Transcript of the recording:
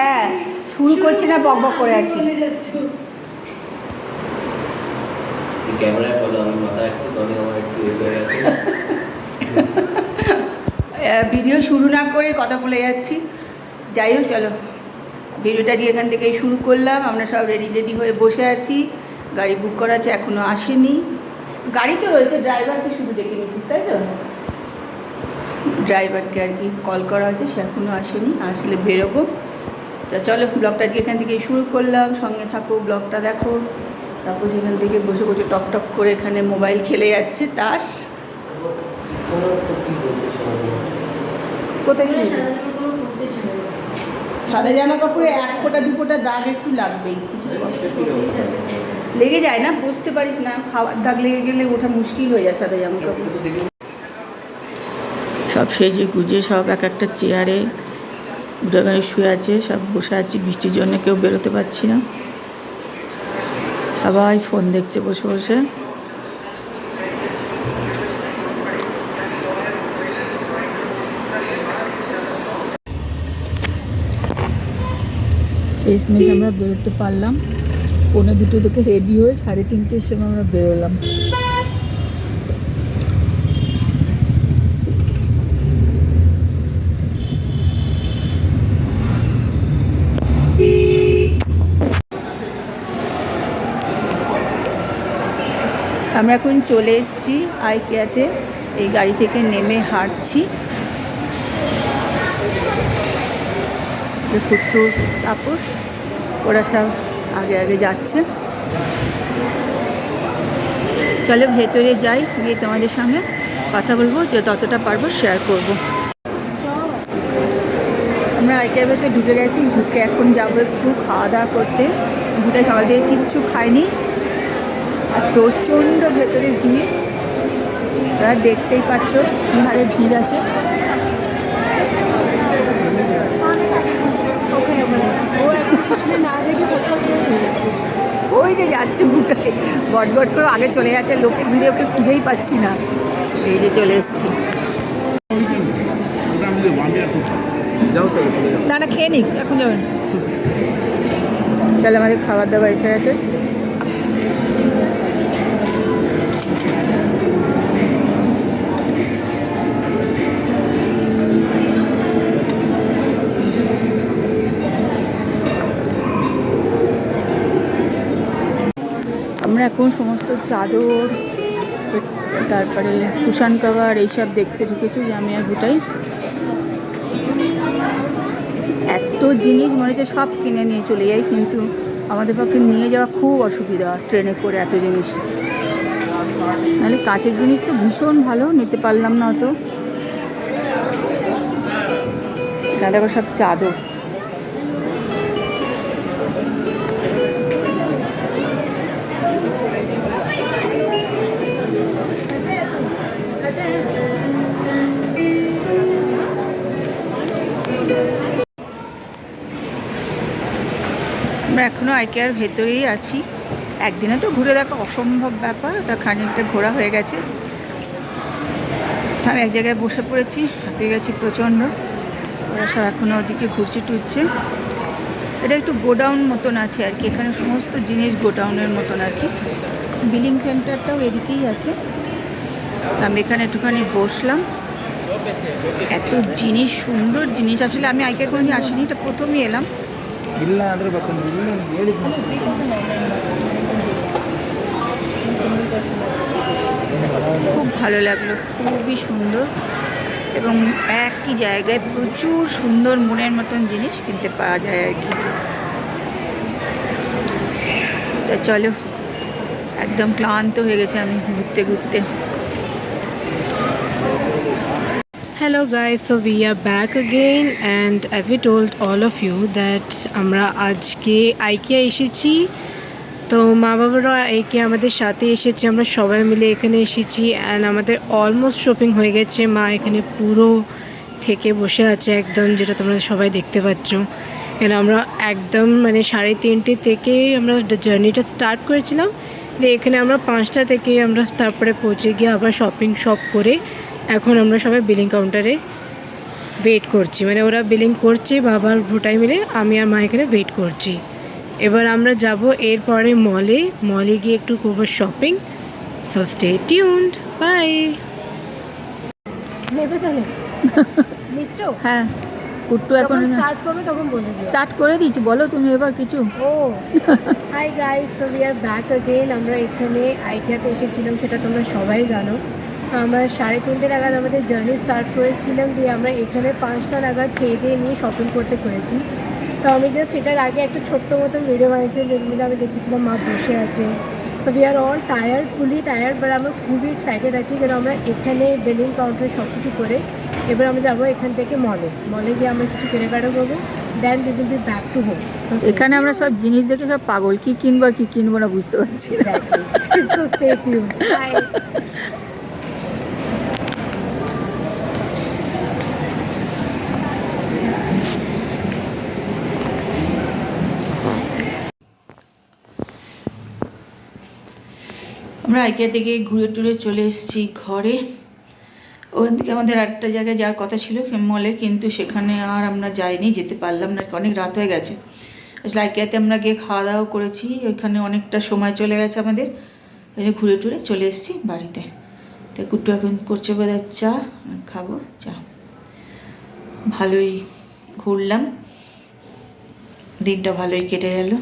হ্যাঁ শুরু করছি না, বক বক করে আছি। ক্যামেরায় বলো আমি মাথা একটু তবে আমার একটু হয়ে গেছে। ভিডিও শুরু না করে কথা বলে যাচ্ছি। যাই হোক চলো, ভিডিওটা দিয়ে এখান থেকেই শুরু করলাম। আমরা সব রেডি হয়ে বসে আছি। গাড়ি বুক করা আছে, এখনও আসেনি। গাড়ি তো রয়েছে, ড্রাইভারকে শুধু ডেকে নিচ্ছিস তাই তো? ড্রাইভারকে আর কি কল করা আছে, সে এখনও আসেনি, আসলে বেরোবো। তা চলো ব্লগটা দিয়ে এখান থেকে শুরু করলাম, সঙ্গে থাকো, ব্লগটা দেখো। তারপর সেখান থেকে বসে বসে টক টক করে এখানে মোবাইল খেলে যাচ্ছে তাস। কোথায় সাদা জামা কাপড়ে এক ফোঁটা দু ফোঁটা দাগ একটু লাগবেই, লেগে যায় না, বুঝতে পারিস না, খাওয়ার দাগ লেগে গেলে ওঠা মুশকিল হয়ে যায় সাদা জামা কাপড়। সব সেজে গুজে সব এক একটা চেয়ারে উঠাগাড়ি শুয়ে আছে, সব বসে আছি। বৃষ্টির জন্য কেউ বেরোতে পারছি না, সবাই ফোন দেখছে বসে বসে। শেষমেশ আমরা বেরোতে পারলাম। 1:45 থেকে রেডি হয়ে 3:30-এর সময় আমরা বেরোলাম। আমরা এখন চলে এসেছি আইকিয়াতে। এই গাড়ি থেকে নেমে হাঁটছি। ফুটু তাপস ওরা সব আগে আগে যাচ্ছে। চলো ভেতরে যাই, গিয়ে তোমাদের সঙ্গে কথা বলবো, যে ততটা পারবো শেয়ার করব। আমরা আইকিয়ার ভেতরে ঢুকে গেছি, ঢুকে এখন যাবো একটু খাওয়া দাওয়া করতে। দুটাই সকাল থেকে কিচ্ছু খাইনি, আর প্রচণ্ড ভেতরে ভিড়, তোরা দেখতেই পাচ্ছ কী হারে ভিড় আছে। ওই যে যাচ্ছে বুটাই গটগট করে আগে চলে যাচ্ছে, লোকের ভিড়ে ওকে খুঁজেই পাচ্ছি না। এই যে চলে এসছি। না না খেয়ে নিক, এখন যাবেন। চলো আমাদের খাবার দাবার এসে গেছে। আমরা এখন সমস্ত চাদর, তারপরে কুশান কভার এইসব দেখতে ঢুকেছি, যে আমি আর বুটাই। এত জিনিস মনে হচ্ছে সব কিনে নিয়ে চলে যাই, কিন্তু আমাদের পক্ষে নিয়ে যাওয়া খুব অসুবিধা ট্রেনে করে এত জিনিস। নাহলে কাঁচের জিনিস তো ভীষণ ভালো, নিতে পারলাম না অত। দেখো সব চাদর। আমরা এখনও আইকিয়ার ভেতরেই আছি। একদিনে তো ঘুরে দেখা অসম্ভব ব্যাপার, তা খানিকটা ঘোরা হয়ে গেছে। আমি এক জায়গায় বসে পড়েছি, হাঁপিয়ে গেছি প্রচণ্ড। ওরা সব এখনও ওদিকে ঘুরছে টুরছে। এটা একটু গোডাউন মতন আছে আর কি, এখানে সমস্ত জিনিস গোডাউনের মতন আর কি। বিলিং সেন্টারটাও এদিকেই আছে। আমি এখানে একটুখানি বসলাম। এত জিনিস, সুন্দর জিনিস, আসলে আমি আইকিয়া কোনোদিন আসিনি, এটা প্রথমই এলাম। খুব ভালো লাগলো, খুবই সুন্দর, এবং একই জায়গায় প্রচুর সুন্দর মনের মতন জিনিস কিনতে পাওয়া যায় আর কি। তা চলো, একদম ক্লান্ত হয়ে গেছে আমি ঘুরতে ঘুরতে। Hello guys, so we are back again and as we told all of you that আমরা আজকে IKEA এসেছি। তো মা বাবারা IKEA আমাদের সাথে এসেছে, আমরা সবাই মিলে এখানে এসেছি অ্যান্ড আমাদের অলমোস্ট শপিং হয়ে গেছে। মা এখানে পুরো থেকে বসে আছে একদম, যেটা তোমরা সবাই দেখতে পাচ্ছ। এখানে আমরা একদম মানে 3:30 থেকে আমরা জার্নিটা স্টার্ট করেছিলাম, এখানে আমরা 5টা থেকে আমরা তারপরে পৌঁছে গিয়ে আবার শপিং সব করে এখন আমরা সবাই বিলিং কাউন্টারে ওয়েট করছি, মানে ওরা বিলিং করছে বাবার ভোটাই মিলে, আমি আর মা এখানে ওয়েট করছি। এবার আমরা যাব এরপরে মলে গিয়ে একটু করবো shopping. So stay tuned, bye. নেবে তাহলে নিচ্ছ? হ্যাঁ, কুট্টু এখন স্টার্ট করবে তখন বলে দিও। স্টার্ট করে দিয়েছি, বলো তুমি এবার কিছু। Oh hi guys, so we are back again. আমরা এখানে আইকিয়াতে এসেছিলাম, সেটা তোমরা সবাই জানো। তো আমরা 3:30 নাগাদ আমাদের জার্নি স্টার্ট করেছিলাম, দিয়ে আমরা এখানে 5টা নাগাদ খেয়ে দিয়ে নিয়ে শপিং করতে পেরেছি। তো আমি জাস্ট এটার আগে একটা ছোট্ট মতন ভিডিও বানিয়েছিলাম, যেগুলো আমি দেখেছিলাম মা বসে আছে। তো we are all tired, fully tired, but আমরা খুবই এক্সাইটেড আছি, কারণ আমরা এখানে বিলিং কাউন্টারে সব কিছু করে এবার আমরা যাবো এখান থেকে মলে গিয়ে আমরা কিছু কেনাকাটা করবো, then we will be back to home. এখানে আমরা সব জিনিস দেখে সব পাগল, কি কিনবো আর কি কিনবো না বুঝতে পারছি না। So stay tuned. Bye. আমরা আইকিয়া থেকে ঘুরে টুরে চলে এসেছি ঘরে। ওখান থেকে আমাদের আরেকটা জায়গায় যাওয়ার কথা ছিল মলে, কিন্তু সেখানে আর আমরা যাইনি, যেতে পারলাম না, অনেক রাত হয়ে গেছে। আসলে আইকিয়াতে আমরা গিয়ে খাওয়া দাওয়া করেছি, ওইখানে অনেকটা সময় চলে গেছে আমাদের, ওই যে ঘুরে টুরে চলে এসেছি বাড়িতে। তো কুট্টু এখন করছে বোধহয় চা, খাবো চা। ভালোই ঘুরলাম, দিনটা ভালোই কেটে গেল।